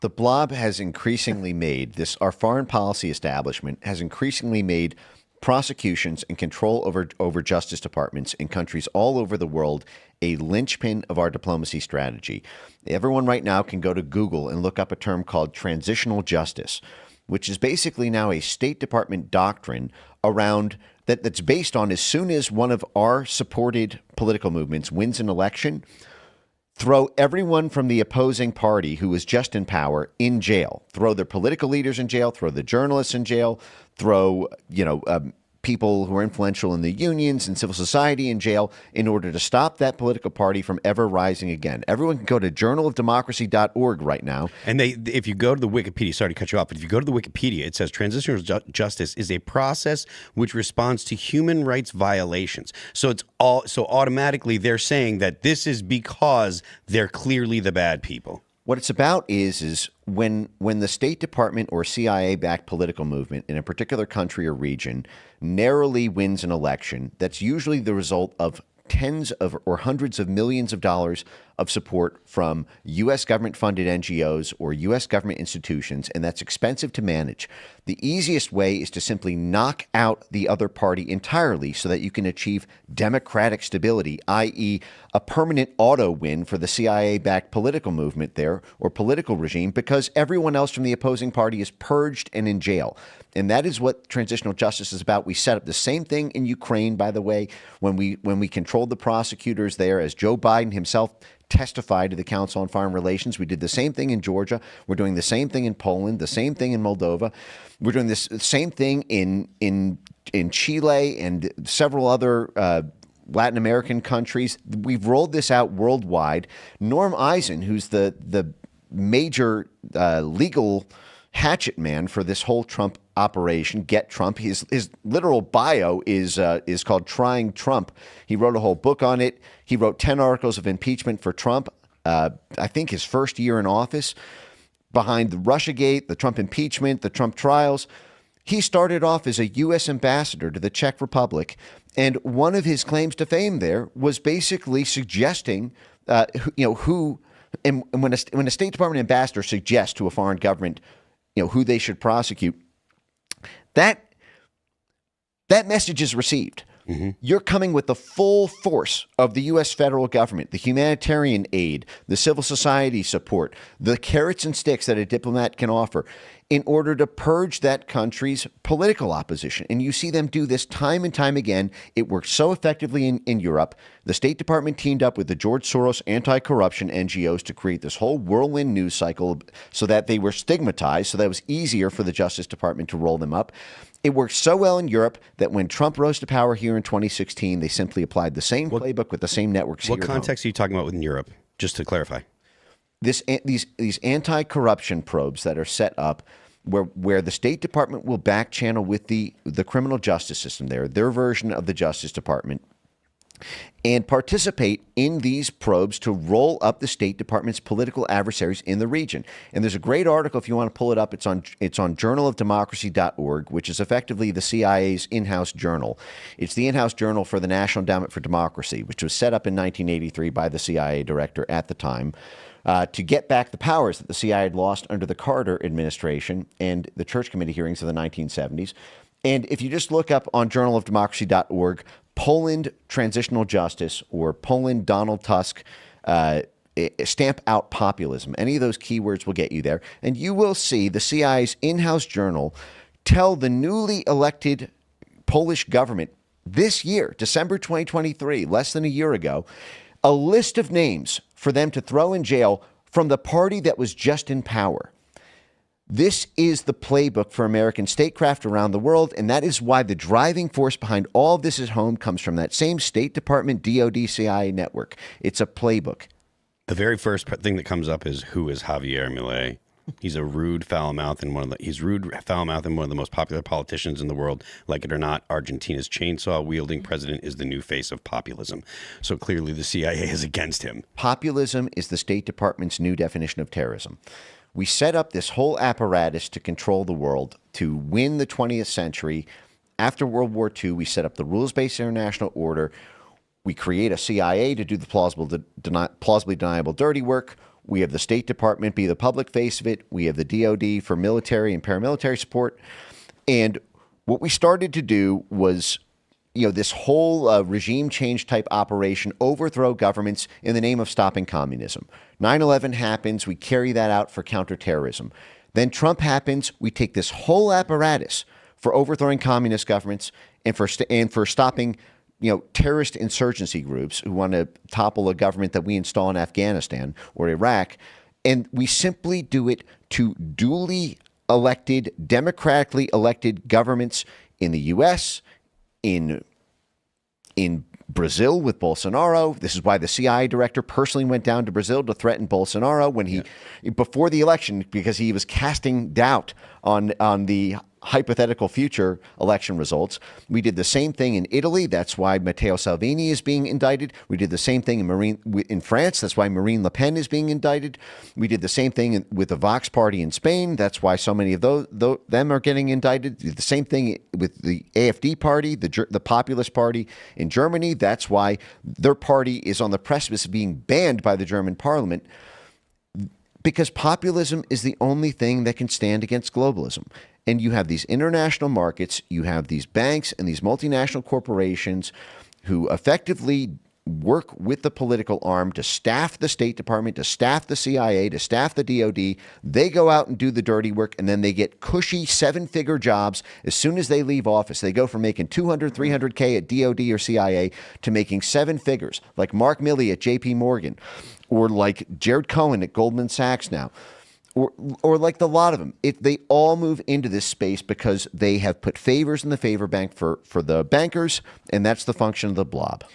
The Blob has increasingly made this, our foreign policy establishment has increasingly made prosecutions and control over justice departments in countries all over the world a linchpin of our diplomacy strategy. Everyone right now can go to Google and look up a term called transitional justice, which is basically now a State Department doctrine around that's based on as soon as one of our supported political movements wins an election, throw everyone from the opposing party who is just in power in jail. Throw their political leaders in jail. Throw the journalists in jail. Throw, people who are influential in the unions and civil society in jail in order to stop that political party from ever rising again. Everyone can go to journalofdemocracy.org right now. And if you go to the Wikipedia, sorry to cut you off, but if you go to the Wikipedia, it says transitional justice is a process which responds to human rights violations. So automatically they're saying that this is because they're clearly the bad people. What it's about is when the State Department or CIA-backed political movement in a particular country or region narrowly wins an election, that's usually the result of tens of or hundreds of millions of dollars of support from U.S. government-funded NGOs or U.S. government institutions, and that's expensive to manage. The easiest way is to simply knock out the other party entirely so that you can achieve democratic stability, i.e. a permanent auto win for the CIA-backed political movement there or political regime, because everyone else from the opposing party is purged and in jail. And that is what transitional justice is about. We set up the same thing in Ukraine, by the way, when we controlled the prosecutors there, as Joe Biden himself testified to the Council on Foreign Relations. We did the same thing in Georgia. We're doing the same thing in Poland, the same thing in Moldova. We're doing this same thing in Chile and several other Latin American countries. We've rolled this out worldwide. Norm Eisen, who's the major legal hatchet man for this whole Trump operation, Get Trump. His literal bio is called Trying Trump. He wrote a whole book on it. He wrote 10 articles of impeachment for Trump. I think his first year in office, behind the Russiagate, the Trump impeachment, the Trump trials. He started off as a U.S. ambassador to the Czech Republic, and one of his claims to fame there was basically suggesting, and when a State Department ambassador suggests to a foreign government, who they should prosecute, that message is received. Mm-hmm. You're coming with the full force of the U.S. federal government, the humanitarian aid, the civil society support, the carrots and sticks that a diplomat can offer in order to purge that country's political opposition. And you see them do this time and time again. It worked so effectively in Europe. The State Department teamed up with the George Soros anti-corruption NGOs to create this whole whirlwind news cycle so that they were stigmatized, so that it was easier for the Justice Department to roll them up. It worked so well in Europe that when Trump rose to power here in 2016, they simply applied the same playbook with the same networks here at home. What context are you talking about within Europe, just to clarify? These anti-corruption probes that are set up where the State Department will back channel with the criminal justice system there, their version of the Justice Department, and participate in these probes to roll up the State Department's political adversaries in the region. And there's a great article, if you want to pull it up, it's on journalofdemocracy.org, which is effectively the CIA's in-house journal. It's the in-house journal for the National Endowment for Democracy, which was set up in 1983 by the CIA director at the time to get back the powers that the CIA had lost under the Carter administration and the Church Committee hearings of the 1970s. And if you just look up on journalofdemocracy.org, Poland Transitional Justice or Poland Donald Tusk, stamp out populism. Any of those keywords will get you there. And you will see the CIA's in-house journal tell the newly elected Polish government this year, December 2023, less than a year ago, a list of names for them to throw in jail from the party that was just in power. This is the playbook for American statecraft around the world, and that is why the driving force behind all of this at home comes from that same State Department, DOD, CIA network. It's a playbook. The very first thing that comes up is, who is Javier Milei? He's a rude, foul-mouthed, and one of the most popular politicians in the world. Like it or not, Argentina's chainsaw-wielding president is the new face of populism. So clearly the CIA is against him. Populism is the State Department's new definition of terrorism. We set up this whole apparatus to control the world, to win the 20th century. After World War II, we set up the rules-based international order. We create a CIA to do the plausibly deniable dirty work. We have the State Department be the public face of it. We have the DOD for military and paramilitary support. And what we started to do was, this whole regime change type operation, overthrow governments in the name of stopping communism. 9/11 happens. We carry that out for counterterrorism. Then Trump happens. We take this whole apparatus for overthrowing communist governments and for stopping, terrorist insurgency groups who want to topple a government that we install in Afghanistan or Iraq. And we simply do it to duly elected, democratically elected governments in the U.S., in Brazil with Bolsonaro. This is why the CIA director personally went down to Brazil to threaten Bolsonaro when before the election, because he was casting doubt on the hypothetical future election results. We did the same thing in Italy. That's why Matteo Salvini is being indicted. We did the same thing in France. That's why Marine Le Pen is being indicted. We did the same thing with the Vox Party in Spain. That's why so many of them are getting indicted. The same thing with the AfD party, the Populist Party in Germany. That's why their party is on the precipice of being banned by the German parliament, because populism is the only thing that can stand against globalism. And you have these international markets, you have these banks and these multinational corporations who effectively work with the political arm to staff the State Department, to staff the CIA, to staff the DOD. They go out and do the dirty work, and then they get cushy 7-figure jobs as soon as they leave office. They go from making 200, 300K at DOD or CIA to making 7 figures, like Mark Milley at JP Morgan, or like Jared Cohen at Goldman Sachs now. Or like the lot of them, they all move into this space because they have put favors in the favor bank for the bankers, and that's the function of the blob.